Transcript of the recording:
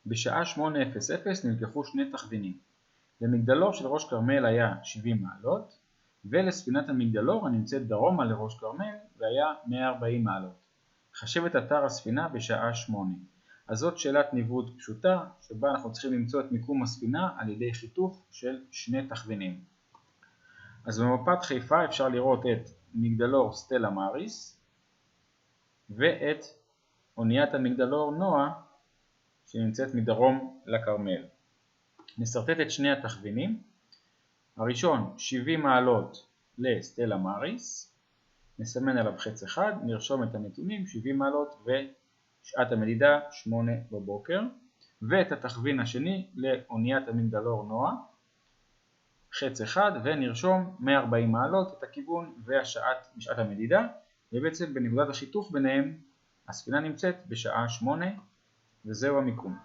בשעה 8:00 נלקחו שני תכווינים. למגדלור של ראש כרמל היה 70 מעלות, ולספינת המגדלור הנמצאת דרומה לראש כרמל והיה 140 מעלות. חשב את אתר הספינה בשעה 8. אז זאת שאלת ניווט פשוטה, שבה אנחנו צריכים למצוא את מיקום הספינה על ידי חיתוך של שני תכווינים. אז במפת חיפה אפשר לראות את מגדלור סטלה מאריס, ואת אוניית המגדלור נועה, שנמצאת מדרום לכרמל. נסרטט את שני התכווינים. הראשון 70 מעלות לסטלה מאריס, נסמן עליו חץ אחד, נרשום את הנתונים 70 מעלות ושעת המדידה 8 בבוקר, ואת התכווין השני לאוניית המגדלור נועה, חץ אחד, ונרשום 140 מעלות את הכיוון ושעת המדידה, ובעצם בנקודת החיתוך ביניהם הספינה נמצאת בשעה 8, וזהו המיקום.